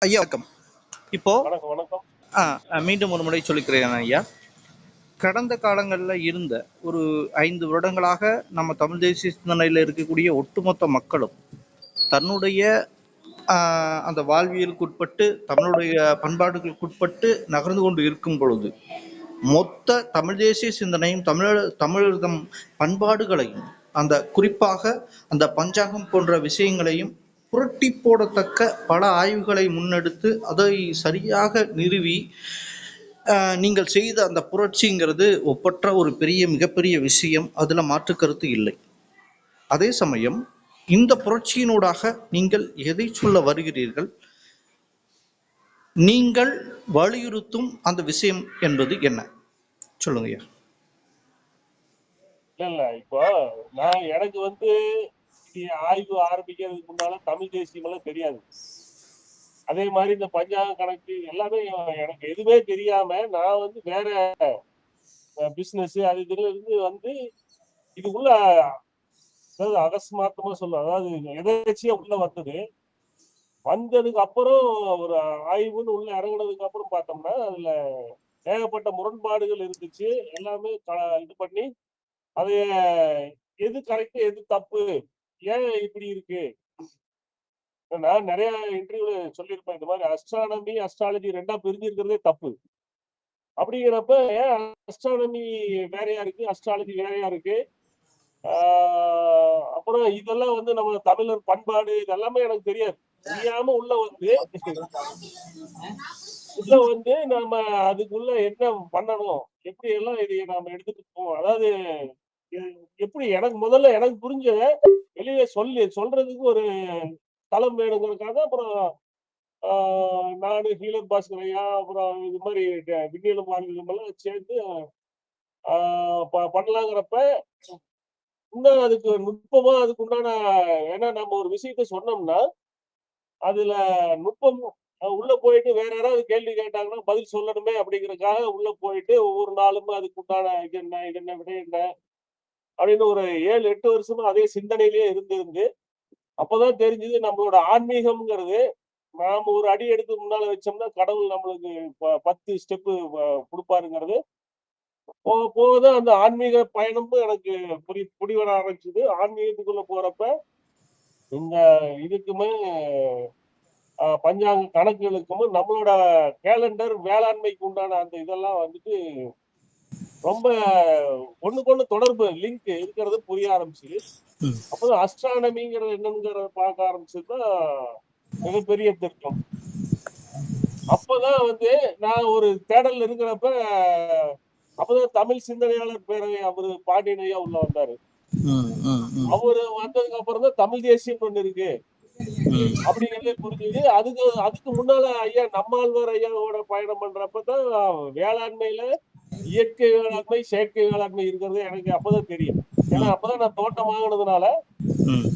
ஐயா வணக்கம். இப்போ வணக்கம் வணக்கம். மீண்டும் ஒரு முறை சொல்லிக்கிறேன் ஐயா. கடந்த காலங்கள்ல இருந்த ஒரு 5 வருடங்களாக நம்ம தமிழ் தேசிய சிந்தனையில இருக்கக்கூடிய ஒட்டுமொத்த மக்களும் தன்னுடைய அந்த வாழ்வியலுக்குட்பட்டு தமிழுடைய பண்பாடுகளுக்குட்பட்டு நகர்ந்து கொண்டு இருக்கும் பொழுது மொத்த தமிழ் தேசிய சிந்தனையும் தமிழர்தம் பண்பாடுகளையும் அந்த குறிப்பாக அந்த பஞ்சாங்கம் போன்ற விஷயங்களையும் புரட்டி போடத்தக்க பல ஆய்வுகளை முன்னெடுத்து அதை சரியாக நிறுவி நீங்கள் செய்த அந்த புரட்சிங்கிறது ஒப்பற்ற ஒரு மிகப்பெரிய விஷயம். அதுல மாற்று கருத்து இல்லை. அதே சமயம் இந்த புரட்சியினூடாக நீங்கள் எதை சொல்ல வருகிறீர்கள்? நீங்கள் வலியுறுத்தும் அந்த விஷயம் என்பது என்ன? சொல்லுங்க ஐயா. இல்ல இப்போ எனக்கு ஆய்வு ஆரம்பிக்கிறதுக்கு முன்னால தமிழ் தேசியம் எல்லாம் தெரியாது. அதே மாதிரி இந்த பஞ்சாங்க கணக்கு எல்லாமே எனக்கு எதுவுமே தெரியாம நான் வேற பிசினஸ் அது இதுல இருந்து இதுக்குள்ள அதாவது அகஸ்மாத்தமா சொல்லுவேன். அதாவது எதாச்சியா உள்ள வந்ததுக்கு அப்புறம் ஒரு ஆய்வுன்னு உள்ள இறங்குனதுக்கு அப்புறம் பார்த்தோம்னா அதுல ஏகப்பட்ட முரண்பாடுகள் இருந்துச்சு. எல்லாமே இது பண்ணி அது எது கரெக்ட் எது தப்பு, ஏன் இப்படி இருக்கு. நான் நிறைய இன்டர்வியூல சொல்லியிருப்பேன், இந்த மாதிரி அஸ்ட்ரானமி அஸ்ட்ராலஜி ரெண்டா பிரிஞ்சிருக்கிறதே தப்பு. அப்படிங்கிறப்ப ஏன் அஸ்ட்ரானமி வேறையா இருக்கு, அஸ்ட்ராலஜி வேறையா இருக்கு. அப்புறம் இதெல்லாம் நம்ம தமிழர் பண்பாடு இதெல்லாமே எனக்கு தெரியாது. தெரியாம உள்ள நாம அதுக்குள்ள என்ன பண்ணணும், எப்படி எல்லாம் இதை நாம எடுத்துட்டு போவோம். அதாவது எப்படி முதல்ல எனக்கு புரிஞ்சத வெளியே சொல்றதுக்கு ஒரு தளம் வேணுங்கிறதுக்காக அப்புறம் நானு ஹீலர் பாஸ்கர் ஐயா அப்புறம் இது மாதிரி விண்ணியலும் மாநிலம் சேர்ந்து பண்ணலாங்கிறப்ப இன்னும் அதுக்கு நுட்பமா அதுக்கு உண்டான ஏன்னா நம்ம ஒரு விஷயத்த சொன்னோம்னா அதுல நுட்பம் உள்ள போயிட்டு வேற யாராவது கேள்வி கேட்டாங்கன்னா பதில் சொல்லணுமே அப்படிங்கறதுக்காக உள்ள போயிட்டு ஒவ்வொரு நாளும் அதுக்கு உண்டான இது என்ன விட என்ன அப்படின்னு ஒரு 7-8 வருஷமா அதே சிந்தனையிலேயே இருந்து அப்பதான் தெரிஞ்சது நம்மளோட ஆன்மீகம்ங்கிறது நாம ஒரு அடி எடுத்து முன்னால வச்சோம்னா கடவுள் நம்மளுக்கு 10 ஸ்டெப்பு கொடுப்பாருங்கிறது போக போகதான் அந்த ஆன்மீக பயணமும் எனக்கு புரிவர ஆரம்பிச்சது. ஆன்மீகத்துக்குள்ள போறப்ப இந்த இதுக்குமே பஞ்சாங்க கணக்குகளுக்கும் நம்மளோட கேலண்டர் வேளாண்மைக்கு உண்டான அந்த இதெல்லாம் ரொம்ப ஒண்ணுக்கு தொடர்பு லிங்க் இருக்கிறது புரிய ஆரம்பிச்சு. அப்பதான் அஸ்ட்ரானமிங்கிறது என்னங்கிறத பார்க்க ஆரம்பிச்சதுதான் மிகப்பெரிய திருத்தம். அப்பதான் நான் ஒரு தேடல் இருக்கிறப்ப அப்பதான் தமிழ் சிந்தனையாளர் பேரவை அவரு பாண்டியன் ஐயா உள்ள வந்தாரு. அவரு வந்ததுக்கு அப்புறம் தான் தமிழ் தேசியம் ஒண்ணு இருக்கு அப்படிங்கிறதே புரிஞ்சுது. அதுக்கு முன்னால ஐயா நம்மாழ்வார் ஐயாவோட பயணம் பண்றப்பதான் வேளாண்மையில இயற்கை வேளாண்மை செயற்கை வேளாண்மை இருக்கிறது எனக்கு அப்பதான் தெரியும். ஏன்னா அப்பதான் நான் தோட்டம் வாங்கினதுனால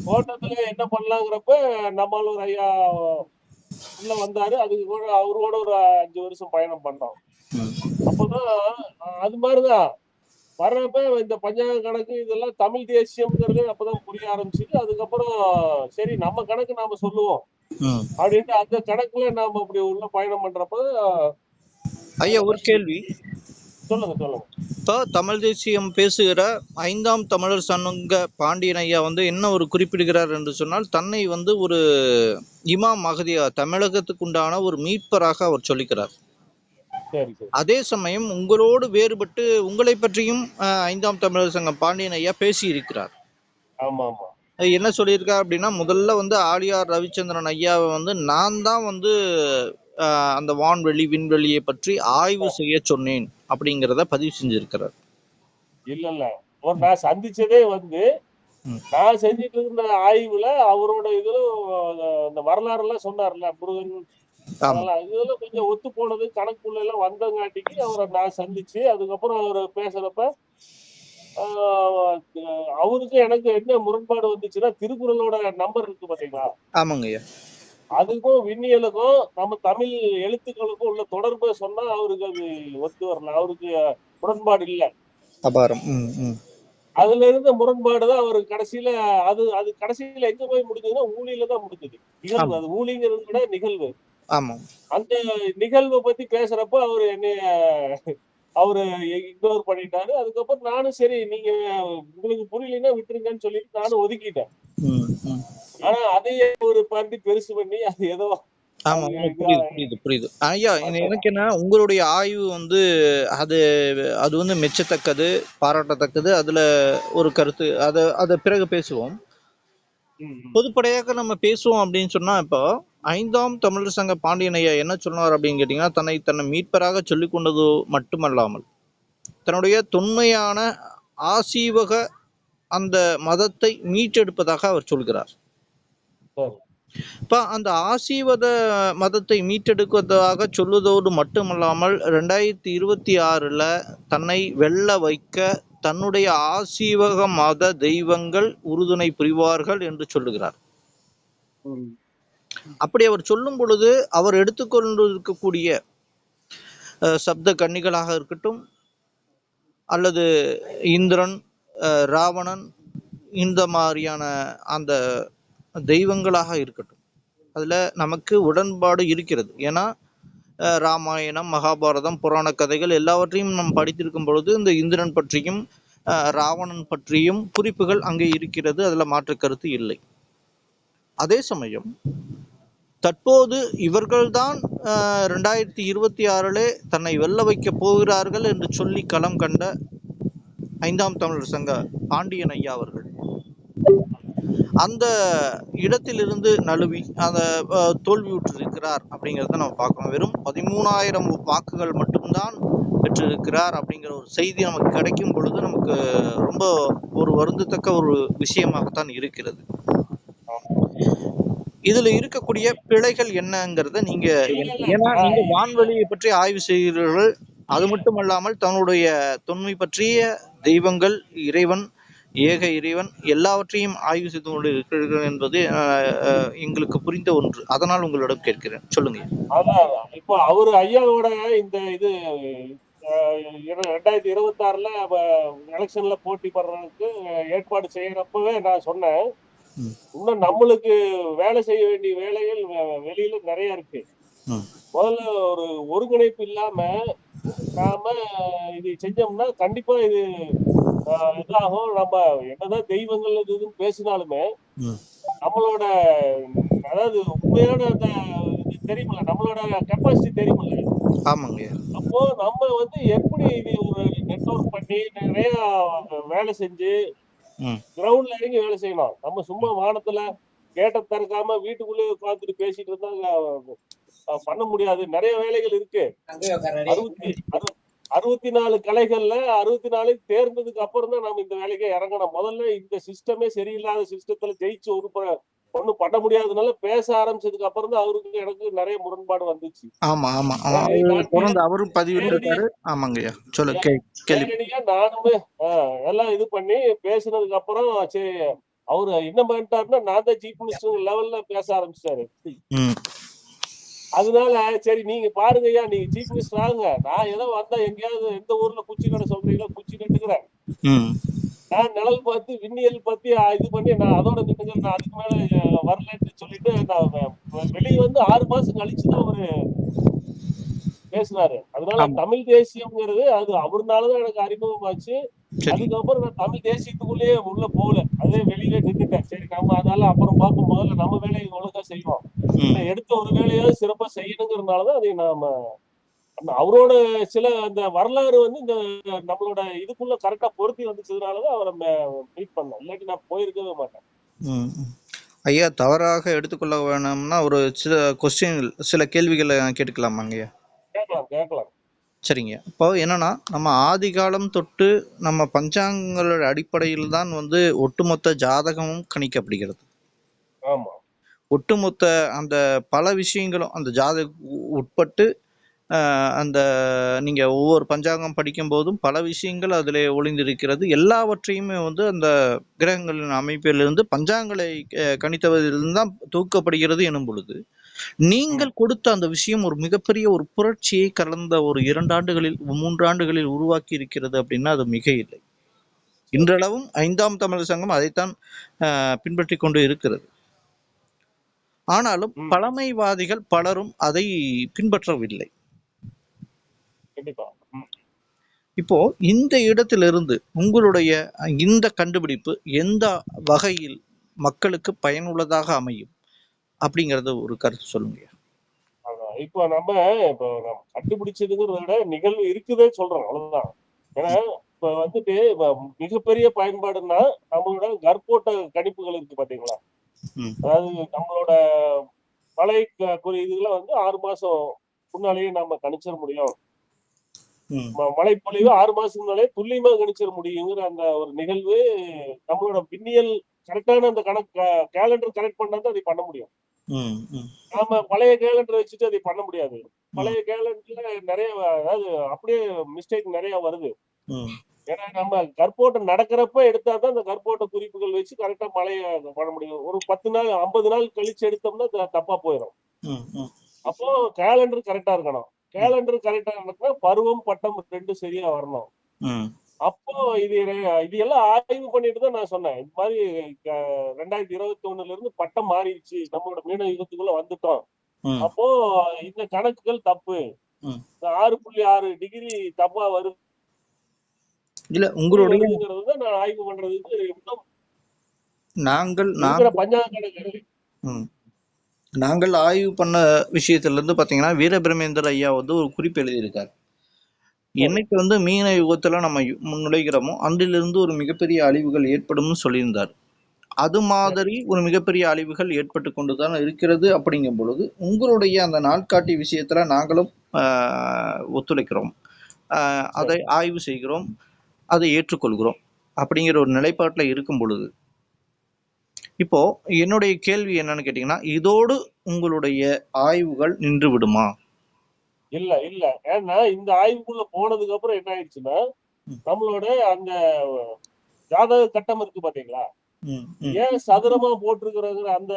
தோட்டத்துல என்ன பண்ணலாங்கிறப்ப நம்மாழ்வார் ஐயா உள்ள வந்தாரு. அதுக்கு கூட அவரோட ஒரு 5 வருஷம் பயணம் பண்ணோம். அப்பதான் அது மாதிரிதான் வர்றப்ப இந்த பஞ்சாங்க கணக்கு இதெல்லாம் தமிழ் தேசியம்ங்கிறது அப்பதான் புரிய ஆரம்பிச்சுது. அதுக்கப்புறம் சரி நம்ம கணக்கு நாம சொல்லுவோம் அப்படின்ட்டு அந்த கணக்குல நாம அப்படி உள்ள பயணம் பண்றப்ப ஐயா ஒரு கேள்வி. சொல்லுங்க. இப்போ தமிழ் தேசியம் பேசுகிற 5ஆம் தமிழர் சங்க பாண்டியன் ஐயா என்ன ஒரு குறிப்பிடுகிறார் என்று சொன்னால் தன்னை ஒரு இமாம் மகதியா தமிழகத்துக்கு உண்டான ஒரு மீட்பராக அவர் சொல்லிக்கிறார். அதே சமயம் உங்களோடு வேறுபட்டு உங்களை பற்றியும் 5ஆம் தமிழர் சங்கம் பாண்டியன் ஐயா பேசி இருக்கிறார். என்ன சொல்லியிருக்கார் அப்படின்னா முதல்ல ஆழியார் ரவிச்சந்திரன் ஐயாவை நான் தான் அந்த வான்வெளி விண்வெளியை பற்றி ஆய்வு செய்ய சொன்னேன் அப்படிங்கிறத பதிவு செஞ்சிருக்கிறார். இல்ல நான் சந்திச்சதே நான் செஞ்சிட்டு இருந்த ஆய்வுல அவரோட இந்த வரலாறு எல்லாம் சொன்னார்ல முருகன் இதெல்லாம் கொஞ்சம் ஒத்து போனது கணக்குள்ள எல்லாம் வந்தங்காட்டிக்கு அவரை நான் சந்திச்சு அதுக்கப்புறம் அவர் பேசுறப்ப அவருக்கு எனக்கு என்ன முரண்பாடு வந்துச்சுன்னா திருக்குறளோட நம்பர் இருக்கு பாத்தீங்களா? ஆமாங்க ஐயா. அதுக்கும் விண்ணியலுக்கும் நம்ம தமிழ் எழுத்துக்களுக்கும் உள்ள தொடர்பு சொன்னா அவருக்கு அது ஒத்து வரல. அவருக்கு முரண்பாடு இல்லை. அபாரம். அதுல இருந்த முரண்பாடுதான் அவரு கடைசியில அது கடைசியில எங்க போய் முடிஞ்சதுன்னா ஊழியில தான் முடிஞ்சது. நிகழ்வு அது ஊழிங்கிறது விட நிகழ்வு. ஆமாம். அந்த நிகழ்வை பத்தி பேசுறப்ப அவரு இக்னோர் பண்ணிட்டாரு. அதுக்கப்புறம் நானும் சரி நீங்க உங்களுக்கு புரியலைன்னா விட்டுருங்கன்னு சொல்லிட்டு நானும் ஒதுக்கிட்டேன். ம், ம். ஆனா அதையே ஒரு பண்ணி பெருசு பண்ணி அது ஏதோ ஆமா. அவங்க இதா புரியுது, புரியுது, புரியுது. ஐயா, அந்த எனக்கு என்ன உங்களுடைய ஆய்வு வந்து அது அது வந்து மெச்சத்தக்கது, பாராட்டத்தக்கது. அதுல ஒரு கருத்து. அத பிறகு பேசுவோம். ம், ம். பொதுப்படையாக நம்ம பேசுவோம் அப்படின்னு சொன்னா, இப்போ 5ஆம் தமிழர் சங்க பாண்டியன் ஐயா என்ன சொன்னார் அப்படின்னு கேட்டீங்கன்னா, தன்னை மீட்பராக சொல்லிக் கொண்டது மட்டுமல்லாமல், தன்னுடைய தொன்மையான ஆசீவக அந்த மதத்தை மீட்டெடுப்பதாக அவர் சொல்கிறார். சரி. இப்ப அந்த ஆசீவத மதத்தை மீட்டெடுப்பதாக சொல்வதோடு மட்டுமல்லாமல் 2026ல தன்னை வெல்ல வைக்க தன்னுடைய ஆசீவக மத தெய்வங்கள் உறுதுணை புரிவார்கள் என்று சொல்லுகிறார். ம். அப்படி அவர் சொல்லும் பொழுது அவர் எடுத்துக்கொண்டிருக்கக்கூடிய சப்த கன்னிகளாக இருக்கட்டும், அல்லது இந்திரன், ராவணன், இந்த மாதிரியான அந்த தெய்வங்களாக இருக்கட்டும், அதுல நமக்கு உடன்பாடு இருக்கிறது. ஏன்னா ராமாயணம், மகாபாரதம், புராண கதைகள் எல்லாவற்றையும் நாம் படித்திருக்கும் பொழுது இந்த இந்திரன் பற்றியும் ராவணன் பற்றியும் குறிப்புகள் அங்கே இருக்கிறது. அதுல மாற்று கருத்து இல்லை. அதே சமயம் தற்போது இவர்கள்தான் 2026லே தன்னை வெல்ல வைக்கப் போகிறார்கள் என்று சொல்லி களம் கண்ட 5ஆம் தமிழர் சங்க பாண்டியன் ஐயா அவர்கள் அந்த இடத்திலிருந்து நழுவி அந்த தோல்வியுற்றிருக்கிறார் அப்படிங்கிறத நம்ம பார்க்கணும். வெறும் 13,000 வாக்குகள் மட்டும்தான் பெற்றிருக்கிறார் அப்படிங்கிற ஒரு செய்தி நமக்கு கிடைக்கும் பொழுது நமக்கு ரொம்ப ஒரு வருந்தத்தக்க ஒரு விஷயமாகத்தான் இருக்கிறது. இதுல இருக்கக்கூடிய பிழைகள் என்னங்கிறத நீங்க, ஏன்னா நீங்க வான்வெளியை பற்றி ஆய்வு செய்கிறீர்கள். அது மட்டுமல்லாமல் தன்னுடைய தொன்மை பற்றிய தெய்வங்கள், இறைவன், ஏக இறைவன் எல்லாவற்றையும் ஆய்வு செய்து கொண்டு இருக்கிறீர்கள் என்பது எங்களுக்கு புரிந்த ஒன்று. அதனால் உங்களிடம் கேட்கிறேன், சொல்லுங்க. அதான் இப்போ அவரு ஐயாவோட இந்த இது 2026ல எலெக்ஷன்ல போட்டி பண்றதுக்கு ஏற்பாடு செய்யறப்பவே நான் சொன்னேன், இன்னும் நம்மளுக்கு வேலை செய்ய வேண்டிய வேலைகள் வெளியில நிறைய இருக்கு. முதல்ல ஒரு ஒருங்கிணைப்பு இல்லாம நாம இது செஞ்சோம்னா கண்டிப்பா இது இதாகும். நம்ம என்னதான் தெய்வங்கள் இதுன்னு பேசினாலுமே நம்மளோட அதாவது உண்மையான அந்த இது தெரியுமில்ல, நம்மளோட கெப்பாசிட்டி தெரியுமில்ல. ஆமாங்க. அப்போ நம்ம வந்து எப்படி இது ஒரு நெட்வொர்க் பண்ணி நிறைய வேலை செஞ்சு கிரவுண்ட்ல இறங்கி வேலை செய்யணும். நம்ம சும்மா வானத்துல கேட்ட திறக்காம வீட்டுக்குள்ளே உட்காந்துட்டு பேசிட்டு இருந்தா பண்ண முடியாது. நிறைய வேலைகள் இருக்கு. 64 கலைகள்ல 64 தேர்ந்ததுக்கு அப்புறம் தான் நம்ம இந்த வேலைக்கே இறங்கணும். முதல்ல இந்த சிஸ்டமே சரியில்லாத சிஸ்டத்துல ஜெயிச்சு ஒண்ணும் பண்ண முடியாதனால பேச ஆரம்பிச்சதுக்கு அப்புறம் தான் அவருக்கு எனக்கு நிறைய முரண்பாடு வந்துச்சு. ஆமா, ஆமா, ஆமா. தொடர்ந்து அவரும் பதிவிட்டிருக்காரு. ஆமாங்கய்யா, சொல்ல நேரடியா நானுமே எல்லாம் இது பண்ணி பேசுனதுக்கு அப்புறம் சரி அவரு என்ன பண்ணிட்டாருன்னா நான் தான் சீஃப் மினிஸ்டர் லெவல்ல பேச ஆரம்பிச்சிட்டாரு. அதனால சரி நீங்க பாருங்க ஐயா, நீங்க சீஃப் மினிஸ்டர் ஆகுங்க, நான் ஏதோ வந்தா எங்கேயாவது எந்த ஊர்ல குச்சி கடை சொல்றீங்களோ குச்சி நட்டுக்கிறேன், நான் நிழல் பார்த்து விண்ணியல் பத்தி இது பண்ணி நான் அதோட நின்னுங்க, நான் அதுக்கு மேல வரலன்னு சொல்லிட்டு நான் வெளியே வந்து 6 மாசம் கழிச்சுதான் அவரு பேசினாரு. அதனால தமிழ் தேசியம்ங்கிறது அது அவருனாலதான் எனக்கு அறிமுகமாச்சு. அதுக்கப்புறம் நான் தமிழ் தேசியத்துக்குள்ளேயே உள்ள போகல, அதே வெளியில நின்றுட்டேன். சரி நம்ம அதனால அப்புறம் பார்க்கும் போதுல நம்ம வேலையை ஒழுங்கா செய்வோம், எடுத்த ஒரு வேலையாவது சிறப்பா செய்யணுங்கிறதுனாலதான் அதை நாம அவரோட சில அந்த வரலாறு வந்து இந்த நம்மளோட இதுக்குள்ள கரெக்டா பொருத்தி வந்துச்சதுனாலதான் அவரை மீட் பண்ணோம். இல்லாட்டி நான் போயிருக்கவே மாட்டேன். ஐயா, தவறாக எடுத்துக்கொள்ள வேணும்னா ஒரு சில கேள்விகளை கேட்டுக்கலாமாங்க ஐயா? கேட்கலாம். சரிங்க. இப்போ என்னன்னா, நம்ம ஆதி காலம் தொட்டு நம்ம பஞ்சாங்கங்களோட அடிப்படையில் தான் வந்து ஒட்டுமொத்த ஜாதகமும் கணிக்கப்படுகிறது. ஆமா. ஒட்டுமொத்த அந்த பல விஷயங்களும் அந்த ஜாதக உட்பட்டு அந்த நீங்க ஒவ்வொரு பஞ்சாங்கம் படிக்கும் போதும் பல விஷயங்கள் அதில் ஒளிந்திருக்கிறது. எல்லாவற்றையுமே வந்து அந்த கிரகங்களின் அமைப்பிலிருந்து பஞ்சாங்களை கணித்தவதிலிருந்து தான் தூக்கப்படுகிறது எனும் பொழுது, நீங்கள் கொடுத்த அந்த விஷயம் ஒரு மிகப்பெரிய ஒரு புரட்சியை கடந்த ஒரு 2 ஆண்டுகளில் 3 ஆண்டுகளில் உருவாக்கி இருக்கிறது அப்படின்னா அது மிக இல்லை. இன்றளவும் 5ஆம் தமிழர் சங்கம் அதைத்தான் பின்பற்றி கொண்டு இருக்கிறது. ஆனாலும் ம். பழமைவாதிகள் பலரும் அதை பின்பற்றவில்லை. கண்டிப்பா. ம். இப்போ இந்த இடத்திலிருந்து உங்களுடைய இந்த கண்டுபிடிப்பு எந்த வகையில் மக்களுக்கு பயனுள்ளதாக அமையும் அப்படிங்கறத ஒரு கருத்து சொல்லுங்க. அதான். இப்போ நம்ம கண்டுபிடிச்சதுங்கிறத விட நிகழ்வு இருக்குதே சொல்றோம். அவ்வளவுதான். ஏன்னா இப்ப வந்துட்டு மிகப்பெரிய பயன்பாடுன்னா நம்மளோட கர்ப்போட்ட கணிப்புகள் இருக்கு பாத்தீங்களா? ம், அதாவது நம்மளோட மழை இதுல வந்து 6 மாசம் முன்னாலேயே நாம கணிச்சிட முடியும். ம், மழைப்பொழிவு 6 மாசத்துக்கு முன்னாலே துல்லியமா கணிச்சிட முடியுங்கிற அந்த ஒரு நிகழ்வு நம்மளோட விண்ணியல் கரெக்டான அந்த கணக்கு கேலண்டர் கரெக்ட் பண்ணா தான் அதை பண்ண முடியும். ம், ம், நாம பழைய கேலண்டர் வச்சுட்டு அதை பண்ண முடியாது. ம், பழைய கேலண்டர்ல நிறைய அதாவது அப்படியே மிஸ்டேக் நிறைய வருது. ம், ஏன்னா நம்ம கற்போட்டம் நடக்கிறப்ப எடுத்தா தான் அந்த கற்போட்ட குறிப்புகள் வச்சு கரெக்டா மழைய பண்ண முடியும். ஒரு 10 நாள் 50 நாள் கழிச்சு எடுத்தோம்னா தப்பா போயிடும். ம், ம், அப்போ கேலண்டர் கரெக்டா இருக்கணும். கேலண்டர் கரெக்டா இருந்துச்சுன்னா பருவம், பட்டம் 2 சரியா வரணும். ம், அப்போ இது எல்லாம் ஆய்வு பண்ணிட்டு தான் நான் சொன்னேன். இது மாதிரி 2021ல இருந்து பட்டம் மாறிடுச்சு. நம்மளோட மீன யுகத்துக்குள்ள வந்துட்டோம். ம், அப்போ இந்த கணக்குகள் தப்பு. ம். இந்த 6.6 டிகிரி தப்பா வருது இல்ல உங்களுடைய வருதுங்கிறது தான் நான் ஆய்வு பண்றதுக்கு இன்னும் நாங்கள் இருக்கிற பஞ்சாங்க கணக்கு. ம். நாங்கள் ஆய்வு பண்ண விஷயத்துல இருந்து பாத்தீங்கன்னா வீரபிரமேந்தர் ஐயா வந்து ஒரு குறிப்பு எழுதியிருக்காரு. சரி. என்னைக்கு வந்து மீன யுகத்துல நம்ம நுழைகிறோமோ அன்றிலிருந்து ஒரு மிகப்பெரிய அழிவுகள் ஏற்படும்னு சொல்லியிருந்தார். அது சரி. மாதிரி ஒரு மிகப்பெரிய அழிவுகள் ஏற்பட்டு கொண்டுதான் இருக்கிறது. அப்படிங்கும் பொழுது உங்களுடைய அந்த நாட்காட்டி விஷயத்துல நாங்களும் ஒத்துழைக்கிறோம். சரி. அதை ஆய்வு செய்கிறோம், அதை ஏற்றுக்கொள்கிறோம் அப்படிங்கிற ஒரு நிலைப்பாட்டுல இருக்கும் பொழுது இப்போ என்னுடைய கேள்வி என்னன்னு கேட்டீங்கன்னா, இதோடு உங்களுடைய ஆய்வுகள் நின்று விடுமா? இல்ல, இல்ல. ஏன்னா இந்த ஆய்வுக்குள்ள போனதுக்கு அப்புறம் என்ன ஆயிடுச்சுன்னா, ம், நம்மளோட அந்த ஜாதக கட்டம் இருக்கு பாத்தீங்களா? ம், ம், ஏன் சதுரமா போட்டிருக்கிறங்கிற அந்த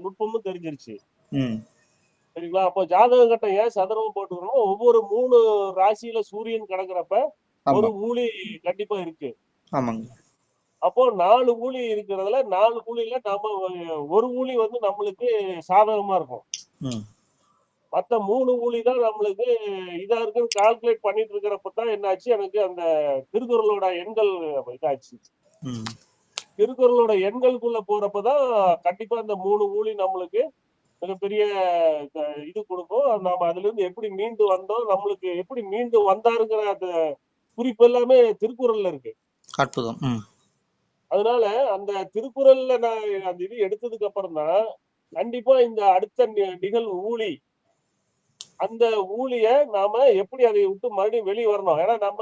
நுட்பமும் தெரிஞ்சிருச்சு. ம். சரிங்களா? அப்போ ஜாதக கட்டம் ஏன் சதுரமா போட்டுக்கிறோம்னா, ஒவ்வொரு 3 ராசியில சூரியன் கிடக்கிறப்ப ஆமா, ஒரு ஊழி கண்டிப்பா இருக்கு. ஆமாங்க. அப்போ 4 ஊழி இருக்கிறதுல 4 ஊழில நாம ஒரு ஊழி வந்து நம்மளுக்கு சாதகமா இருக்கும். ம், மத்த 3 ஊழி தான் நம்மளுக்கு இதா இருக்குன்னு கால்குலேட் பண்ணிட்டு இருக்கிறப்ப தான் என்னாச்சு, எனக்கு அந்த திருக்குறளோட எண்கள் இதாச்சு. ம். திருக்குறளோட எண்களுக்குள்ள போறப்பதான் கண்டிப்பா இந்த 3 ஊழி நம்மளுக்கு மிகப்பெரிய க இது குடுக்கும். நாம அதிலிருந்து எப்படி மீண்டு வந்தோம், நம்மளுக்கு எப்படி மீண்டு வந்தாருங்கிற அந்த குறிப்பு எல்லாமே திருக்குறள்ல இருக்கு. அற்புதம். ம், அதனால அந்த திருக்குறள்ல நான் அந்த இது எடுத்ததுக்கு அப்புறம் தான், கண்டிப்பா இந்த அடுத்த நிகழ்வு ஊழி, அந்த ஊழிய நாம எப்படி அதை விட்டு மறுபடியும் வெளிய வரணும். ஏன்னா நம்ம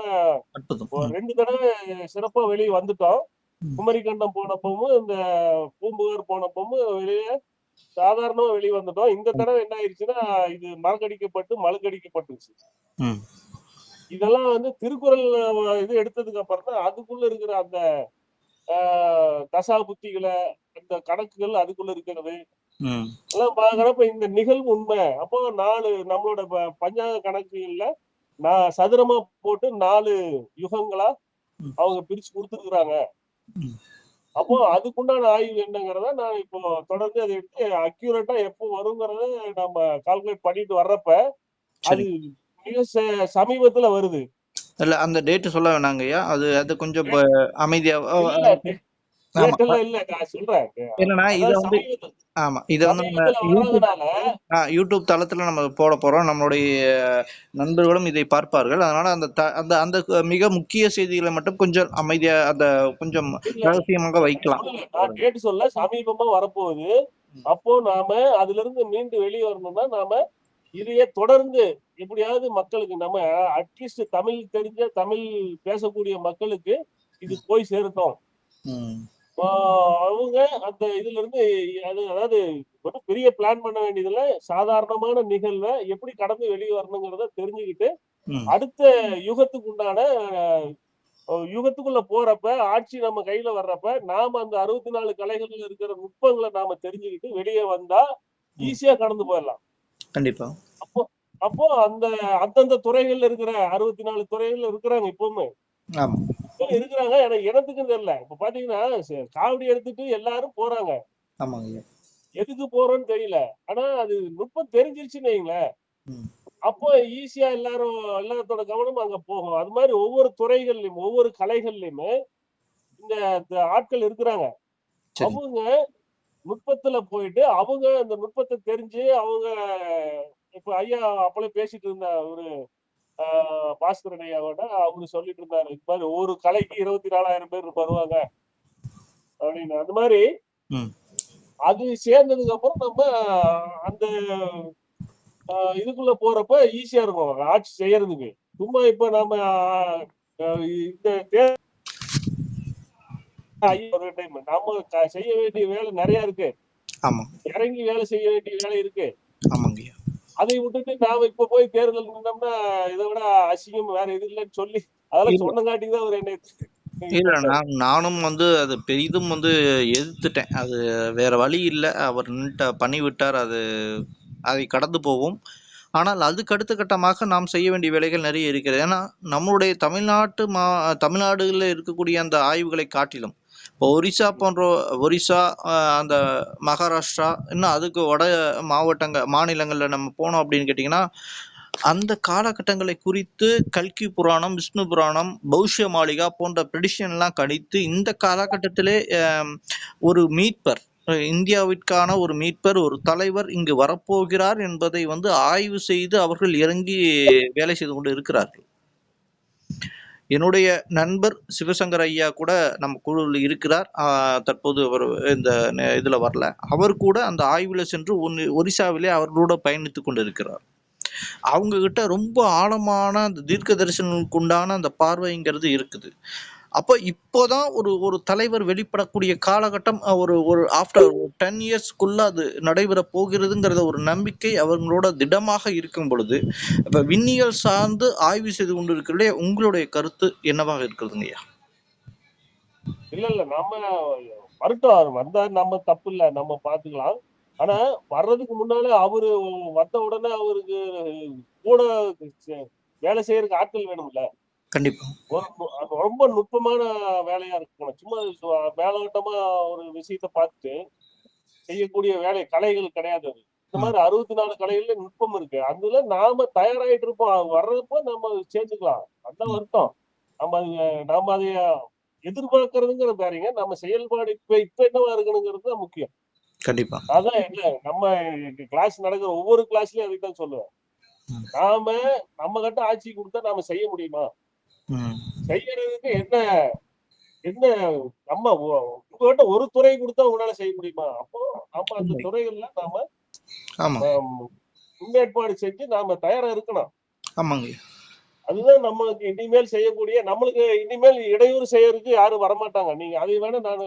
அற்புதம். ஒரு ம், 2 தடவ சிறப்பா வெளிய வந்துட்டோம். ம், குமரிக்கண்டம் போனப்பவும், இந்த பூம்புகார் போனப்பவும் வெளிய சாதாரணமா வெளிய வந்துட்டோம். இந்த ம், தடவ என்ன ஆயிருச்சுன்னா, இது மறக்கடிக்கப்பட்டு மழுங்கடிக்கப்பட்டுருச்சு. ம். இதெல்லாம் வந்து திருக்குறள் இது எடுத்ததுக்கு அப்புறம் தான் அதுக்குள்ள இருக்கிற அந்த ஆ தசா புத்திகள, அந்த கணக்குகள் அதுக்குள்ள இருக்கிறது. ம், எல்லாம் பார்க்கிறப்ப இந்த நிகழ்வு உண்மை. அப்போ 4 நம்மளோட பஞ்சாங்க கணக்குகள்ல சதுரமா போட்டு 4 யுகங்களா ம், அவங்க பிரிச்சு குடுத்துருக்காங்க. ம். அப்போ அதுக்குண்டான ஆய்வு என்னங்கிறத நான் இப்போ தொடர்ந்து அத எடுத்து அக்யூரேட்டா எப்போ வருங்கிறத நம்ம கால்குலேட் பண்ணிட்டு வர்றப்ப, அது சரிங்க. மிக சமீபத்துல வருது. இல்ல அந்த டேட் சொல்ல வேணாங்கய்யா. அது அது கொஞ்சம் டேட் அமைதியா இல்ல ஆமா. டேட் எல்லாம் இல்ல. நான் சொல்றேன். என்னன்னா இத அதாவது வந்து ஆமா. இத வந்து நம்ம சமீபத்துல யூடியூப் வர்றதுனால யூடியூப் தளத்துல நம்ம போடப் போறோம். நம்மளுடைய நண்பர்களும் இதை பார்ப்பார்கள். அதனால அந்த அந்த அந்த மிக முக்கிய செய்திகளை மட்டும் கொஞ்சம் அமைதியா அந்த கொஞ்சம் இல்ல, இல்ல. ரகசியமாக நான் வைக்கலாம். சொல்லல. நான் டேட் சொல்லல. சமீபமா வரப்போகுது. ம், அப்போ நாம அதிலிருந்து மீண்டு வெளிய வரணும்னா, நாம இதையே தொடர்ந்து எப்படியாவது மக்களுக்கு நம்ம அட்லீஸ்ட் தமிழ் தெரிஞ்ச, தமிழ் பேசக்கூடிய மக்களுக்கு இது போய் சேரட்டும். ம், ஆ அவங்க அந்த இதிலிருந்து அதாவது ஒண்ணும் பெரிய பிளான் பண்ண வேண்டியதில்ல. சாதாரணமான நிகழ்வ எப்படி கடந்து வெளிய வரணுங்கிறத தெரிஞ்சுக்கிட்டு, ம், அடுத்த யுகத்துக்கு உண்டான யுகத்துக்குள்ள போறப்ப, ஆட்சி நம்ம கையில வர்றப்ப, நாம அந்த 64 கலைகள்ல இருக்கிற நுட்பங்கள நாம தெரிஞ்சுக்கிட்டு வெளிய வந்தா, ம். ஈஸியா கடந்து போயிரலாம். கண்டிப்பா. அப்போ அப்போ அந்தந்த துறைகள்ல இருக்கிற 64 துறைகள்ல இருக்கிறாங்க இப்பவுமே. ஆமா. இப்பவும் இருக்கிறாங்க. ஆனா இனத்துக்கும் தெரியல. இப்ப பாத்தீங்கன்னா, காவடி எடுத்துட்டு எல்லாரும் போறாங்க. ஆமாங்கய்யா. எதுக்கு போறோம்னு தெரியல. ஆனா அது நுட்பம் தெரிஞ்சிருச்சுன்னு வைங்களேன், ம். அப்போ ஈஸியா எல்லாத்தோட கவனமும் அங்க போகும். அது மாதிரி ஒவ்வொரு துறைகள்லயும், ஒவ்வொரு கலைகள்லயுமே இந்த ஆட்கள் இருக்கிறாங்க. சரி. அவங்க நுட்பத்துல போயிட்டு, அவங்க அந்த நுட்பத்த தெரிஞ்சு, அவங்க இப்ப ஐயா அப்பலே பேசிட்டு இருந்த ஒரு ஆ பாஸ்கரன் ஐயாவோட அவரு சொல்லிட்டு இருந்தாரு. இது மாரி ஒரு கலைக்கு 24,000 பேர் வருவாங்க அப்படின்னு. அந்த மாரி ம். அது சேர்ந்ததுக்கு அப்புறம் நம்ம அந்த இதுக்குள்ள போறப்ப ஈஸியா இருக்கும். ஆட்சி செய்யறதுக்கு. சும்மா இப்ப நாம இந்த ஐயா ஒரு டைம் நம்ம செய்ய வேண்டிய வேலை நெறைய இருக்கு. ஆமா. இறங்கி வேலை செய்ய வேண்டிய வேலை இருக்கு. ஆமாங்கய்யா. அதை விட்டுட்டு நாம இப்ப போய் தேர்தல் நின்னோம்னா, இத விட அசிங்கம் வேற எதுவும் இல்லன்னு சொல்லி, அதெல்லாம் இல்ல. சொன்னங்காட்டி தான் அவரு என்னைய இது இல்ல. பண்ணிட்டாரு. நானும் அது பெரிதும் எதிர்த்துட்டேன். அது வேற வழி இல்ல. அவர் பண்ணிவிட்டார். அதை கடந்து போவோம். ஆனால் அதுக்கு அடுத்த கட்டமாக நாம் செய்ய வேண்டிய வேலைகள் நிறைய இருக்கிறது. ஏன்னா, நம்மளுடைய தமிழ்நாடுல இருக்கக்கூடிய அந்த ஆய்வுகளை காட்டிலும், இப்போ ஒரிசா, அந்த மகாராஷ்டிரா, இன்னும் அதுக்கு வட மாநிலங்கள்ல நம்ம போனோம் அப்படின்னு கேட்டிங்கன்னா, அந்த காலகட்டங்களை குறித்து கல்கி புராணம், விஷ்ணு புராணம், பௌஷ்ய மாளிகா போன்ற ப்ரெடிஷன்லாம் கணித்து இந்த காலகட்டத்திலே ஒரு மீட்பர், இந்தியாவிற்கான ஒரு மீட்பர், ஒரு தலைவர் இங்கு வரப்போகிறார் என்பதை ஆய்வு செய்து அவர்கள் இறங்கி வேலை செய்து கொண்டு இருக்கிறார்கள். என்னுடைய நண்பர் சிவசங்கர் ஐயா கூட நம்ம குழுவில் இருக்கிறார். தற்போது அவர் இந்த இதுல வரல. அவர் கூட அந்த ஆய்வுல சென்று ஒரிசாவிலே அவர்களோட பயணித்துக் கொண்டிருக்கிறார். அவங்க கிட்ட ரொம்ப ஆழமான அந்த தீர்க்க தரிசனங்களுக்கு உண்டான அந்த பார்வைங்கிறது இருக்குது. அப்ப இப்போதான் ஒரு தலைவர் வெளிப்படக்கூடிய காலகட்டம், ஒரு ஒரு ஆஃப்டர் 10 இயர்ஸ்க்குள்ள அது நடைபெற போகிறதுங்கிறத ஒரு நம்பிக்கை அவங்களோட திடமாக இருக்கும் பொழுது, இப்ப விண்ணியல் சார்ந்து ஆய்வு செய்து கொண்டிருக்கிறதே உங்களுடைய கருத்து என்னவாக இருக்குதுங்கய்யா? இல்ல. நம்ம வரட்டும். அவரு வந்தா நம்ம தப்பு இல்ல. நம்ம பாத்துக்கலாம். ஆனா, வர்றதுக்கு முன்னால அவரு வந்த உடனே அவருக்கு கூட செ வேலை செய்யறதுக்கு ஆட்கள் வேணும்ல. கண்டிப்பா. அது ரொம்ப நுட்பமான வேலையா இருக்கணும். சும்மா மேலோட்டமா ஒரு விஷயத்த பார்த்துட்டு செய்யக்கூடிய வேலை கலைகள் கிடையாது அது. இந்த ம். மாரி 64 கலைகள்ல நுட்பம் இருக்கு. அதுல நாம தயாராயிட்டு இருப்போம். அது வர்றப்போ நம்ம சேர்ந்துக்கலாம். அதான் ம். வருத்தம். நாம அதைய எதிர்பார்க்கிறதுங்கிறது வேறங்க. நம்ம செயல்பாடு இப்ப இப்ப என்னவா இருக்கணுங்கிறது தான் முக்கியம். கண்டிப்பா. அதான் இல்ல நம்ம கிளாஸ் நடக்கிற ஒவ்வொரு கிளாஸ்லயும் அதைத்தான் சொல்லுவேன். ம். நாம நம்ம கிட்ட ஆட்சி குடுத்தா நாம செய்ய முடியுமா? ம். செய்யறதுக்கு என்ன என்ன நம்ம உங்ககிட்ட ஒரு துறை குடுத்தா உங்களால செய்ய முடியுமா? அப்போ நம்ம அந்த உண்மை. துறைகள்ல நாம ஆமா. முன்னேற்பாடு செஞ்சு நாம தயாரா இருக்கணும். ஆமாங்கய்யா. அதுதான் நம்மளுக்கு இனிமேல் செய்யக்கூடிய நம்மளுக்கு இனிமேல் இடையூறு செய்யறதுக்கு யாரும் வரமாட்டாங்க. நீங்க அதை வேணா நானு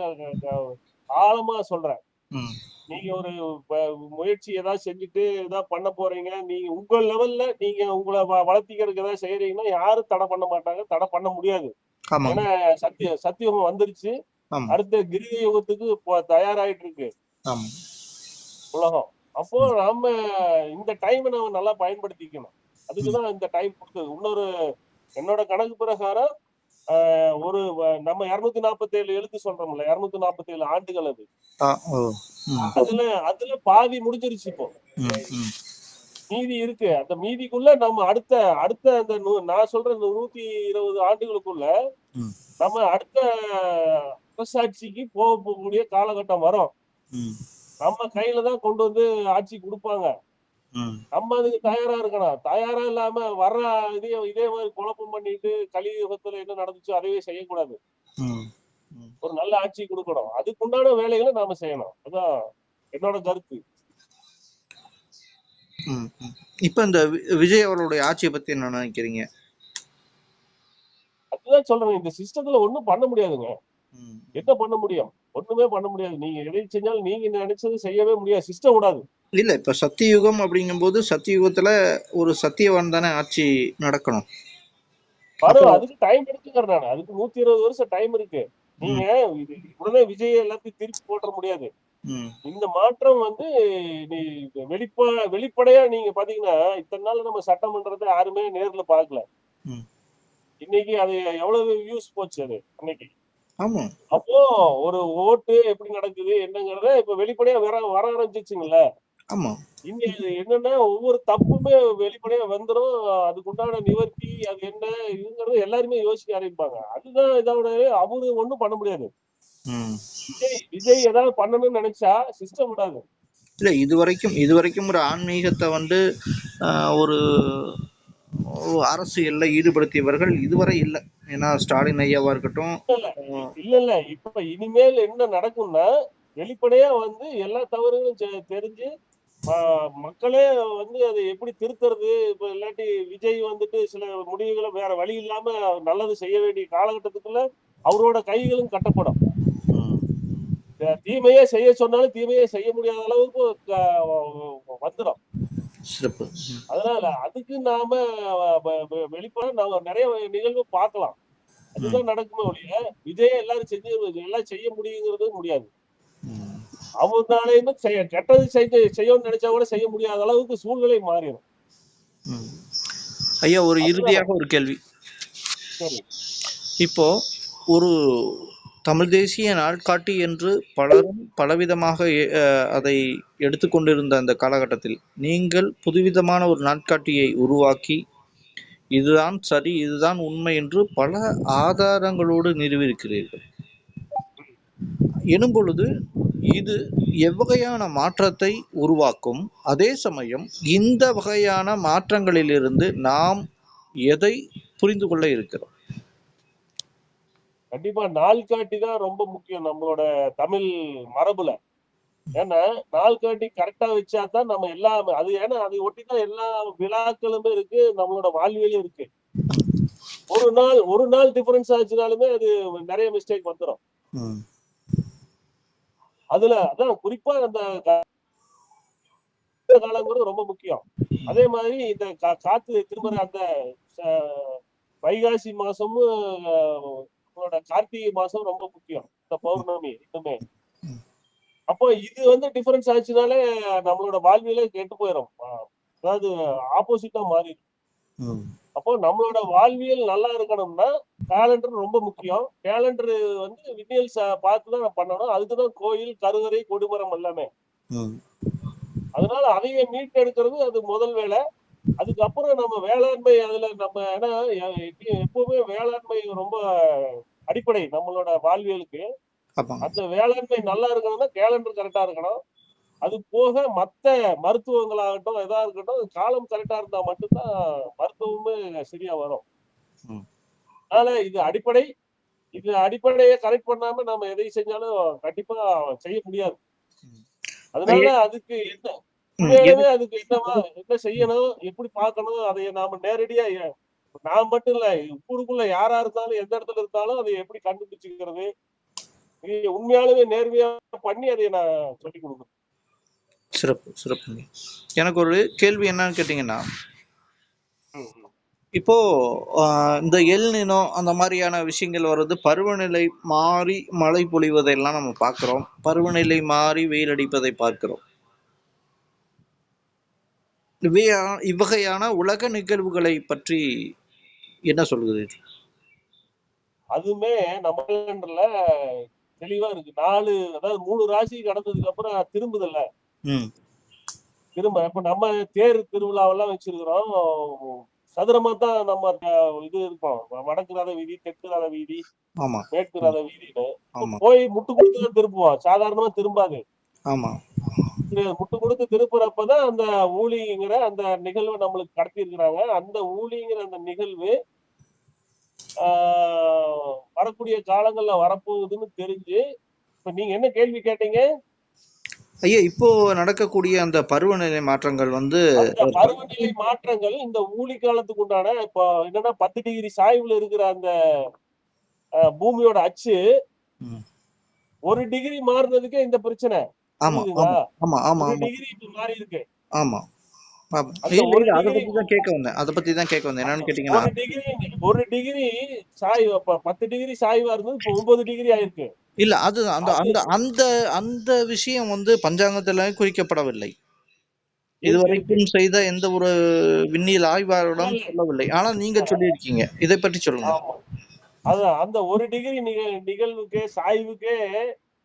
ஆழமா சொல்றேன். ம். நீங்க ஒரு ப முயற்சி ஏதாவது செஞ்சுட்டு ஏதாவது பண்ண போறீங்க. நீங்க உங்க லெவல்ல நீங்க உங்கள வளர்த்திக்கிறதுக்கு ஏதாவது செய்றீங்கன்னா, யாரும் தடை பண்ண மாட்டாங்க. தடை பண்ண முடியாது. ஆமாங்க. ஏன்னா சத்தியுகம் வந்துருச்சு. ஆமா. அடுத்த கிருக யுகத்துக்கு தயாராயிட்டு இருக்கு ஆமா. உலகம். அப்போ ம். நம்ம இந்த டைம நம்ம நல்லா பயன்படுத்திக்கணும். அதுக்கு ம். தான் இந்த டைம் குடுத்தது. இன்னொரு என்னோட கணக்கு பிரகாரம் ஒரு நம்ம 247 எழுத்து சொல்றோம்ல, 247 ஆண்டுகள் அது. ஆ. ஓ! ம். அதுல அதுல பாதி முடிஞ்சிருச்சு இப்போ. ம். ம். மீதி இருக்கு. அந்த மீதிக்குள்ள நம்ம அடுத்த அடுத்த அந்த நான் சொல்ற இந்த 120 ஆண்டுகளுக்குள்ள ம். நம்ம அடுத்த அரசாட்சிக்கு போகக்கூடிய காலகட்டம் வரும். ம். நம்ம கையில தான் கொண்டு வந்து ஆட்சி குடுப்பாங்க. ம். நம்ம அதுக்கு தயாரா இருக்கணும். தயாரா இல்லாம வர்ற இதே இதே மாரி குழப்பம் பண்ணிட்டு கலியுகத்துல என்ன நடந்துச்சோ அதையே செய்யக்கூடாது. ம். ம். ஒரு நல்ல ஆட்சி குடுக்கணும். அதுக்குண்டான வேலைகள நாம செய்யணும். அதான் என்னோட கருத்து. ம். ம். இப்ப இந்த விஜய் அவர்களுடைய ஆட்சிய பத்தி என்ன நினைக்கிறீங்க? அதுதான் சொல்றேன். இந்த சிஸ்டத்துல ஒண்ணும் பண்ண முடியாதுங்க. ம். என்ன பண்ண முடியும்? ஒண்ணுமே பண்ண முடியாது. நீங்க எதை செஞ்சாலும் நீங்க நினைச்சது செய்யவே முடியாது. சிஸ்டம் விடாது. இல்ல இப்ப சத்தியுகம் அப்படிங்கும்போது, சத்தியுகத்துல ஒரு சத்தியவான் தானே ஆட்சி நடக்கணும். அப்போ வரும். அதுக்கு டைம் எடுத்துக்கிறேன் நானு. அதுக்கு 120 வருஷம் டைம் இருக்கு. நீங்க ம். உடனே விஜய் எல்லாத்தையும் திருப்பி போட்டுற முடியாது. ம். இந்த மாற்றம் நீ வெளிப்படையா நீங்க பாத்தீங்கன்னா, இத்தன நாள் நம்ம சட்டமன்றத்த யாருமே நேர்ல பார்க்கல. ம். இன்னைக்கு அது எவ்வளவு வியூஸ் போச்சு அது அன்னைக்கு. ஆமா அப்போ ஒரு ஓட்டு எப்படி நடக்குது என்னங்கிறத இப்ப வெளிப்படையா வர ஆரம்பிச்சிச்சுங்கள. ஆமா இனி அது என்னன்னா ஒவ்வொரு தப்புமே வெளிப்படையா வந்துரும். அதுக்குண்டான நிவர்த்தி அது என்ன இதுங்கிறது எல்லாருமே யோசிக்க ஆரம்பிப்பாங்க. அதுதான் இதோட அவரு ஒண்ணும் பண்ண முடியாது. ம் விஜய் ஏதாவது பண்ணணும்னு நினைச்சா சிஸ்டம் விடாது. இல்ல இதுவரைக்கும் ஒரு ஆன்மீகத்தை வந்து ஒரு அரசியல்ல ஈடுபடுத்தியவர்கள் இதுவரை இல்லை. ஏன்னா ஸ்டாலின் ஐயாவா இருக்கட்டும். இல்ல இப்ப இனிமேல் என்ன நடக்கும்னா வெளிப்படையா வந்து எல்லா தவறுகளும் தெரிஞ்சு மக்களே வந்து அதை எப்படி திருத்துறது. இப்ப இல்லாட்டி விஜய் வந்துட்டு சில முடிவுகளை வேற வழி இல்லாம நல்லது செய்ய வேண்டிய காலகட்டத்துக்குள்ள அவரோட கைகளும் கட்டப்படும். தீமையே செய்ய சொன்னாலும் தீமையே செய்ய முடியாத அளவுக்கு வந்துடும். சிறப்பு. அதனால அதுக்கு நாம வெளிப்பட நாம நிறைய நிகழ்வு பார்க்கலாம். அதுதான் நடக்குமே ஒழிய விஜய் எல்லாரும் எல்லாம் செய்ய முடியுங்கிறது முடியாது. அவனாலையும் கெட்டது செய்யணும்னு நினைச்சா கூட செய்ய முடியாத அளவுக்கு சூழ்நிலை மாறிடும். ஐயா, ஒரு இறுதியாக ஒரு கேள்வி. சரி, இப்போ ஒரு தமிழ் தேசிய நாட்காட்டி என்று பலரும் பலவிதமாக அதை எடுத்துக்கொண்டிருந்த அந்த காலகட்டத்தில் நீங்கள் புதுவிதமான ஒரு நாட்காட்டியை உருவாக்கி இதுதான் சரி இதுதான் உண்மை என்று பல ஆதாரங்களோடு நிறுவியிருக்கிறீர்கள் எனும் பொழுது இது எவ்வகையான மாற்றத்தை உருவாக்கும்? அதே சமயம் இந்த வகையான மாற்றங்களிலிருந்து நாம் எதை புரிந்து கொள்ள இருக்கிறோம்? கண்டிப்பா நாள்காட்டி தான் ரொம்ப முக்கியம் நம்மளோட தமிழ் மரபுல. ஏன்னா நாள்காட்டி கரெக்டா வச்சாதான் நம்ம எல்லாம் அது ஏன்னா அதை ஒட்டிதான் எல்லா விழாக்களுமே இருக்கு, நம்மளோட வாழ்வியலும் இருக்கு. ஒரு நாள் டிஃபரன்ஸ் ஆச்சுனாலுமே அது நிறைய மிஸ்டேக் வந்துடும். அதுல அதான் குறிப்பா அந்த காலங்கிறது ரொம்ப முக்கியம். அதே மாதிரி இந்த காத்து திரும்புற அந்த வைகாசி மாசமும் கார்த்திகை மாசம் ரொம்ப முக்கியம். இந்த பௌர்ணமி இன்னுமே அப்போ இது வந்து டிஃபரன்ஸ் ஆச்சுனாலே நம்மளோட வாழ்வியலே கெட்டு போயிடும். அதாவது ஆப்போசிட்டா மாறிடும். அப்போ நம்மளோட வாழ்வியல் நல்லா இருக்கணும்னா கேலண்டர் ரொம்ப முக்கியம். கேலண்டர் வந்து விடியல் பார்த்துதான் பண்ணணும். அதுக்குதான் கோயில், கருவறை, கொடிமரம் எல்லாமே. அதனால அதையே மீட்டெடுக்கிறது அது முதல் வேலை. அதுக்கப்புறம் நம்ம வேளாண்மை அதுல நம்ம ஏன்னா எப்பவுமே வேளாண்மை ரொம்ப அடிப்படை நம்மளோட வாழ்வியலுக்கு. அந்த வேளாண்மை நல்லா இருக்கணும்னா கேலண்டர் கரெக்டா இருக்கணும். அது போக மத்த மருத்துவங்களாகட்டும் எதா இருக்கட்டும் காலம் கரெக்டா இருந்தா மட்டும்தான் மருத்துவமே சரியா வரும். அதனால இது அடிப்படை. இது அடிப்படையை கரெக்ட் பண்ணாம நம்ம எதை செஞ்சாலும் கண்டிப்பா செய்ய முடியாது. அதனால அதுக்கு அதுக்கு என்ன செய்யணும், எப்படி பார்க்கணும், அதை நாம நேரடியா நான் மட்டும் இல்ல ஊருக்குள்ள யாரா இருந்தாலும் எந்த இடத்துல இருந்தாலும் அதை எப்படி கண்டுபிடிச்சுக்கிறது உண்மையாலுமே நேர்மையா பண்ணி அதை நான் சொல்லிக் கொடுக்கணும். சிறப்பு சிறப்புங்க. எனக்கு ஒரு கேள்வி என்னன்னு கேட்டீங்கன்னா, இப்போ இந்த எல்நினோ அந்த மாதிரியான விஷயங்கள் வர்றது பருவநிலை மாறி மழை பொழிவதையெல்லாம் நம்ம பார்க்கிறோம். பருவநிலை மாறி வெயில் அடிப்பதை பார்க்கிறோம். இவ்வகையான உலக நிகழ்வுகளை பற்றி என்ன சொல்கிறீர்கள்? அதுமே நம்ம தெளிவா இருக்கு. அதாவது 3 ராசி கடந்ததுக்கு அப்புறம் திரும்புதல்ல. திரும்ப இப்ப நம்ம தேர் திருவிழாவெல்லாம் வச்சிருக்கிறோம். சதுரமா தான் நம்ம இது இருக்கும். வடக்கு ரத வீதி, தெற்கு ரத வீதி, மேற்கு ரத வீதின்னு போய் முட்டு கொடுத்து தான் திரும்புவோம். சாதாரணமா திரும்பாது. முட்டு கொடுத்து திருப்புறப்பதான் அந்த ஊழிங்கிற அந்த நிகழ்வை நம்மளுக்கு கடத்தி இருக்கிறாங்க. அந்த ஊழிங்கிற அந்த நிகழ்வு வரக்கூடிய காலங்கள்ல வரப்போகுதுன்னு தெரிஞ்சு இப்ப நீங்க என்ன கேள்வி கேட்டீங்க ஐயா? இப்போ நடக்கக்கூடிய அந்த பருவநிலை மாற்றங்கள் வந்து பருவநிலை மாற்றங்கள் இந்த ஊழி காலத்துக்கு உண்டான இப்ப என்னன்னா 10 டிகிரி சாய்வுல இருக்கிற அந்த பூமியோட அச்சு 1 டிகிரி மாறுனதுக்கே இந்த பிரச்சனை. ஒரு டிகிரி இப்ப மாறி இருக்கு. அதை பத்தி தான் கேட்க வந்தேன். என்னன்னு கேட்டீங்கன்னா 1 டிகிரி சாய்வு 10 டிகிரி சாய்வா இருந்தது இப்ப 9 டிகிரி ஆயிருக்கு. இல்ல அது அந்த அந்த அந்த அந்த விஷயம் வந்து பஞ்சாங்கத்துல குறிக்கப்படவில்லை. இதுவரைக்கும் செய்த எந்த ஒரு விண்ணியல் ஆய்வாளரும் சொல்லவில்லை. ஆனா நீங்க சொல்லியிருக்கீங்க. இதை பற்றி சொல்லுங்க. அதான் அந்த 1 டிகிரி நிகழ்வுக்கே சாய்வுக்கே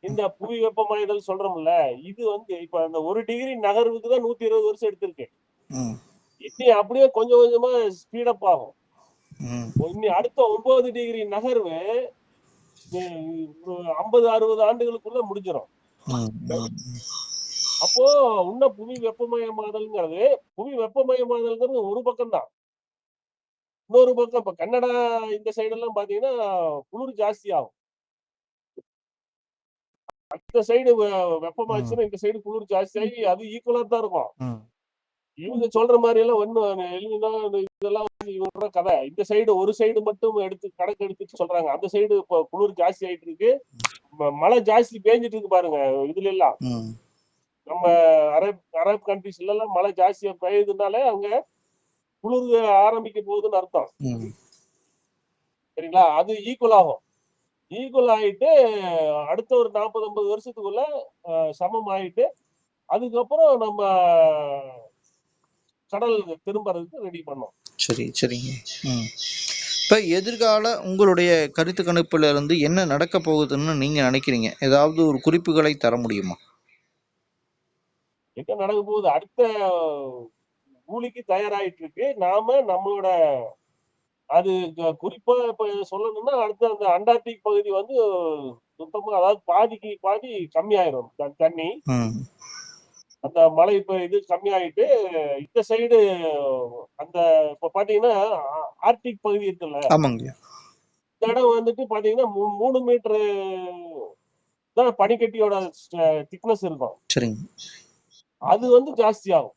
இந்த புவி வெப்பமாயுதல் சொல்றோம்ல, இது வந்து இப்ப அந்த 1 டிகிரி நகர்வுக்கு தான் 120 வருஷம் எடுத்திருக்கு. இனி அப்படியே கொஞ்சம் கொஞ்சமா ஸ்பீடப் ஆகும். இனி அடுத்த 9 டிகிரி நகர்வு 50-60 ஆண்டுகளுக்குள்ள முடிஞ்சிடும். அப்போ இன்னும் புவி வெப்பமயமாதல்ங்கிறது ஒரு பக்கம் தான். இன்னொரு பக்கம் இப்ப கன்னடா இந்த சைடு எல்லாம் பாத்தீங்கன்னா குளிர் ஜாஸ்தி ஆகும். இந்த சைடு வெப்பமாச்சுன்னா இந்த சைடு குளிர் ஜாஸ்தி ஆகி அது ஈக்குவலா தான் இருக்கும். இவங்க சொல்ற மாதிரி எல்லாம் இதெல்லாம் இவங்க கதை. இந்த சைடு ஒரு சைடு மட்டும் கணக்கு எடுத்து சொல்றாங்க. அந்த சைடு இப்ப குளிர் ஜாஸ்தி ஆயிட்டு இருக்கு, மழை ஜாஸ்தி பேஞ்சிட்டு இருக்கு பாருங்க. இதுல எல்லாம் நம்ம அரப் கண்ட்ரிஸ்ல எல்லாம் மழை ஜாஸ்தியா பெய்யுதுனாலே அங்க குளிர் ஆரம்பிக்க போகுதுன்னு அர்த்தம். சரிங்களா? அது ஈக்குவல் ஆகும். ஈக்குவல் ஆயிட்டு அடுத்த ஒரு 40-50 வருஷத்துக்குள்ள சமம் ஆயிட்டு அதுக்கப்புறம் நம்ம கடல் திரும்பறதுக்கு ரெடி பண்ணோம். சரி, சரிங்க. இப்ப எதிர்கால உங்களுடைய கருத்து கணிப்புல இருந்து என்ன நடக்க போகுதுன்னு நீங்க நினைக்கிறீங்க? ஏதாவது ஒரு குறிப்புகளை தர முடியுமா? என்ன நடக்க போகுது? அடுத்த ஊழிக்கு தயாராயிட்டு இருக்கு. நாம நம்மளோட அது குறிப்பா இப்ப சொல்லணும்னா அடுத்த அந்த அண்டார்டிக் பகுதி வந்து சுத்தமா, அதாவது பாதிக்கு பாதி கம்மியாயிரும் தண்ணி. அந்த மழை இப்ப இது கம்மியாயிட்டு இந்த சைடு அந்த இப்ப பாத்தீங்கன்னா ஆர்டிக் பகுதி இருக்குல்ல, இந்த இடம் வந்துட்டு பாத்தீங்கன்னா 3 மீட்டர் தான் பனிக்கட்டியோட திக்னஸ் இருக்கும். சரிங்க. அது வந்து ஜாஸ்தி ஆகும்.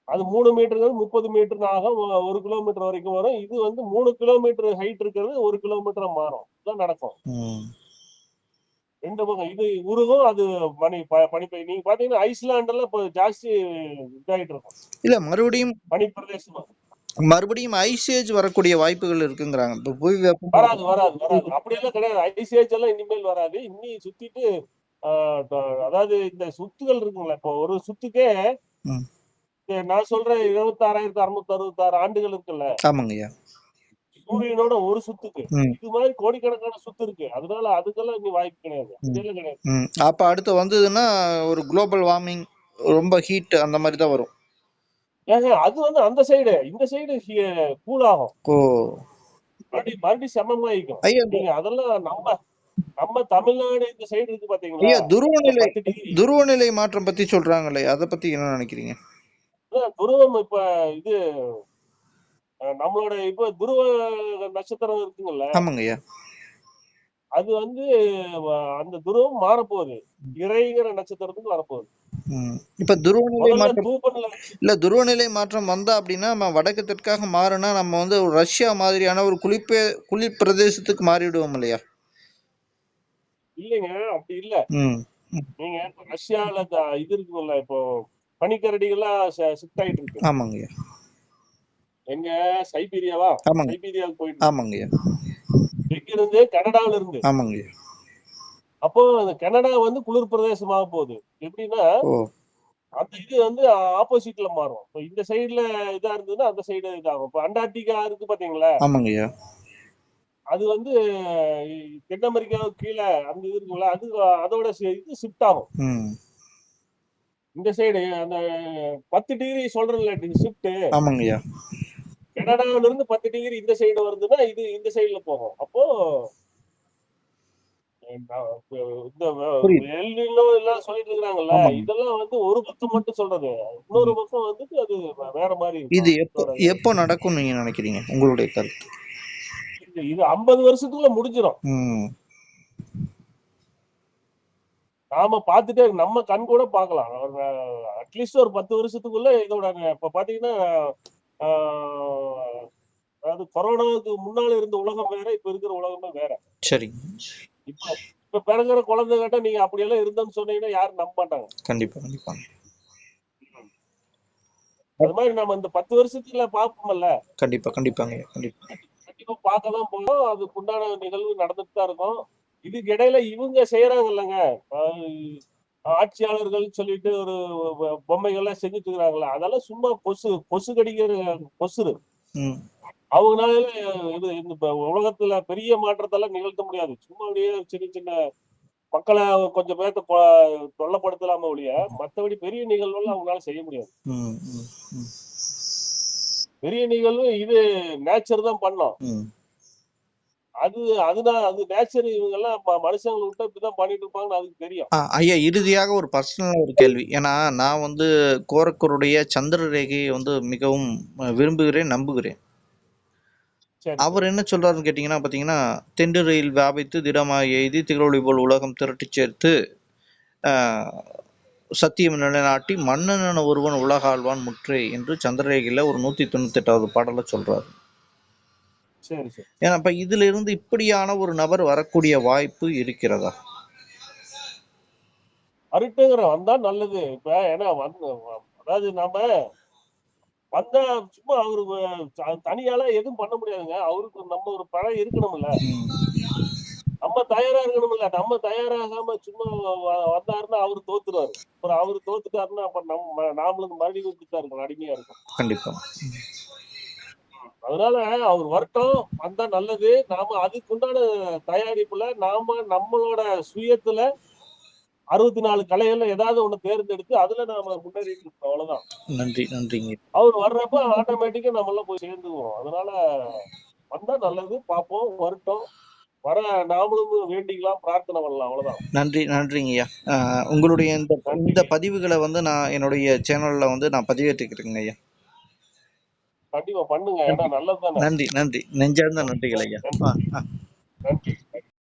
அது 3 மீட்டர் 30 மீட்டர் ஆகும், 1 கிலோமீட்டர் வரைக்கும் வரும். இது வந்து 3 கிலோமீட்டர் ஹைட் இருக்கிறது 1 கிலோமீட்டரா மாறும். இதுதான் நடக்கும். 2 பக்கம் இது உருகும், அது பனிப்பை. நீங்க பாத்தீங்கன்னா ஐஸ்லாண்ட் எல்லாம் இப்ப ஜாஸ்தி இதாயிட்டு இருக்கும். இல்ல, மறுபடியும் ஐஸ் ஏஜ் வரக்கூடிய வாய்ப்புகள் இருக்குங்கிறாங்க. இப்ப புவி வெப்பம் வராது. அப்படியெல்லாம் கிடையாது. ஐஸ் ஏஜ் எல்லாம் இனிமேல் வராது. இன்னி சுத்திட்டு அதாவது இந்த சுத்துகள் இருக்குங்களா, இப்போ ஒரு சுத்துக்கே நான் சொல்றேன் 26,666 ஆண்டுகள் இருக்குல்ல. ஆமாங்கய்யா. சூரியனோட ஒரு சுத்துக்கு இது மாதிரி கோடிக்கணக்கான சுத்து இருக்கு. அதனால அதுக்கெல்லாம் இனி வாய்ப்பு கிடையாது. இதெல்லாம் கிடையாது. அப்ப அடுத்து வந்ததுன்னா ஒரு குளோபல் வார்மிங், ரொம்ப ஹீட் அந்த மாதிரி தான் வரும். அது வந்து அந்த சைடு, இந்த சைடு கூல் ஆகும். மறுபடியும் சமமாயிக்கும். நீங்க அதெல்லாம் நம்ம தமிழ்நாடு இந்த சைடு இருக்கு பாத்தீங்களா, துருவநிலை மாற்றம் பத்தி சொல்றாங்களே, அத பத்தி என்ன நினைக்கிறீங்க? துருவம் இப்ப இது நம்மளோட இப்ப துருவ நட்சத்திரம் இருக்குங்கல்ல, ஆமாங்கய்யா, அது வந்து அந்த துருவம் மாறப்போகுது, இறைங்கிற நட்சத்திரத்துக்கு வரப்போகுது. இப்ப துருவநிலை மாற்றம் வந்தா அப்படின்னா நம்ம வடக்கு தெற்காக மாறினா நம்ம வந்து ரஷ்யா மாதிரியான ஒரு குளிர் பிரதேசத்துக்கு மாறிடுவோம் இல்லையா? இல்லைங்க, அப்படி இல்ல. நீங்க ரஷ்யால இது இருக்குல்ல, இப்போ பனிக்கரடிகள்லாம் ஷிஃப்ட் ஆயிட்டு இருக்கு. ஆமாங்கய்யா. எங்க சைபீரியாவா? சைபீரியாவுக்கு போயிட்டு. ஆமாங்கய்யா. எங்க இருந்து? கனடாவில இருந்து. ஆமாங்கய்யா. அப்போ அந்த கனடா வந்து குளிர் பிரதேசமாக போகுது. எப்படின்னா அந்த இது வந்து ஆப்போசிட்ல மாறும். இப்போ இந்த சைடுல இதா இருந்ததுன்னா அந்த சைடு இதாகும். இப்போ அண்டார்டிகா இருக்கு பாத்தீங்களா? ஆமாங்கய்யா. அது வந்து தென் அமெரிக்காவுக்கு கீழே அந்த இது இருக்குல்ல, அது அதோட இது ஷிஃப்ட் ஆகும். இந்த சைடு அந்த 10 டிகிரி சொல்றேன்ல ஷிஃப்ட். ஆமாங்கய்யா. கனடாவில இருந்து 10 டிகிரி இந்த சைடு வருதுன்னா இது இந்த சைடுல போகும். அப்போ இந்த எல்னினோ எல்லாம் சொல்லிட்டு இருக்காங்கல்ல, இதெல்லாம் வந்து ஒரு பக்கம் மட்டும் சொல்றது. இன்னொரு பக்கம் வந்துட்டு அது வேற மாதிரி. இது எப்போ நடக்கும் நீங்க நினைக்கிறீங்க, உங்களுடைய கருத்து? இது 50 வருஷத்துக்குள்ள முடிஞ்சிடும். நாம பார்த்துட்டே நம்ம கண் கூட பார்க்கலாம். அட்லீஸ்ட் ஒரு 10 வருஷத்துக்குள்ள இதோட இப்ப பாத்தீங்கன்னா அதாவது கொரோனாவுக்கு முன்னால இருந்த உலகம் வேற, இப்ப இருக்கிற உலகமே வேற. சரி. இப்ப பிறகுற குழந்தை கிட்ட நீங்க அப்படி எல்லாம் இருந்தோம்னு சொன்னீங்கன்னா யாரும் நம்ப மாட்டாங்க. கண்டிப்பா. அது மாதிரி நம்ம இந்த 10 வருஷத்துல பாப்போம்ல. கண்டிப்பா பார்க்கலாம் போனோம். அதுக்கு உண்டான நிகழ்வு நடந்துட்டு தான் இருக்கும். இதுக்கு இடையில இவங்க செய்யறாங்க இல்லைங்க, ஆட்சியாளர்கள் சொல்லிட்டு ஒரு பொம்மைகள்லாம் செஞ்சுட்டு இருக்கிறாங்களா, அதெல்லாம் சும்மா கொசு கடிக்கிற கொசுரு. அவங்களால இது இப்ப உலகத்துல பெரிய மாற்றத்தெல்லாம் நிகழ்த்த முடியாது. சும்மா அப்படியே சின்ன சின்ன மக்களை கொஞ்சம் பேர்த்த தொல்லப்படுத்தலாம ஒழிய மத்தபடி பெரிய நிகழ்வுகள் அவங்களால செய்ய முடியாது. பெரிய நிகழ்வு இது நேச்சர் தான் பண்ணோம். அது நேச்சர். இவங்க எல்லாம் மனுஷங்களை விட்டு இப்படிதான் பண்ணிட்டு இருப்பாங்கன்னு அதுக்கு தெரியும். ஐயா, இறுதியாக ஒரு பர்சனல் ஒரு கேள்வி. ஏன்னா நான் வந்து கோரக்கருடைய சந்திர ரேகையை வந்து மிகவும் விரும்புகிறேன், நம்புகிறேன். அவர் என்ன சொல்றாருன்னு கேட்டீங்கன்னா பாத்தீங்கன்னா, தெண்டுரையில் வியாபித்து திடமாய் எய்தி திகழொளி போல் உலகம் திரட்டி சேர்த்து சத்தியம் நிலைநாட்டி மன்னன ஒருவன் உலகாழ்வான் முற்றே என்று சந்திரரேகையில ஒரு 198வது பாடல சொல்றாரு. ஏன்னா இப்ப இதுல இருந்து இப்படியான ஒரு நபர் வரக்கூடிய வாய்ப்பு இருக்கிறதா? அருட்டுங்கிற வந்தா நல்லது. இப்ப ஏன்னா அதாவது நாம வந்தா சும்மா அவரு தனியால எதுவும் பண்ண முடியாதுங்க. அவருக்கு நம்ம ஒரு பழம் இருக்கணும்ல, நம்ம தயாரா இருக்கணும்ல. நம்ம தயாராகாம சும்மா வந்தாருன்னா அவரு தோத்துருவாரு. அப்புறம் அவரு தோத்துட்டாருன்னா அப்ப நாமளுக்கு மறுபடியும் இப்படித்தான் இருக்கும், அடிமையா இருக்கும். கண்டிப்பா. அதனால அவர் வரட்டும், வந்தா நல்லது. நாம அதுக்குண்டான தயாரிப்புல நாம நம்மளோட சுயத்துல 64 கலைகள்ல ஏதாவது ஒண்ணு தேர்ந்தெடுத்து அதுல நாம முன்னேறிட்டு இருக்கோம். அவ்வளவுதான். நன்றி, நன்றிங்க. அவர் வர்றப்ப ஆட்டோமேட்டிக்கா நம்ம எல்லாம் போய் சேர்ந்துக்குவோம். அதனால வந்தா நல்லது, பார்ப்போம். வரட்டும், வர நாமளும் வேண்டிக்கலாம், பிரார்த்தனை பண்ணலாம். அவ்வளவுதான். நன்றி, நன்றிங்கய்யா. உங்களுடைய இந்த பதிவுகளை வந்து நான் என்னுடைய சேனல்ல வந்து நான் பதிவேற்றிக்கிறேங்க ஐயா. கண்டிப்பா பண்ணுங்க. ஏன்னா நல்லதுதானே. நன்றி, நன்றி. நெஞ்சார்ந்த நன்றிகள் ஐயா. நன்றி.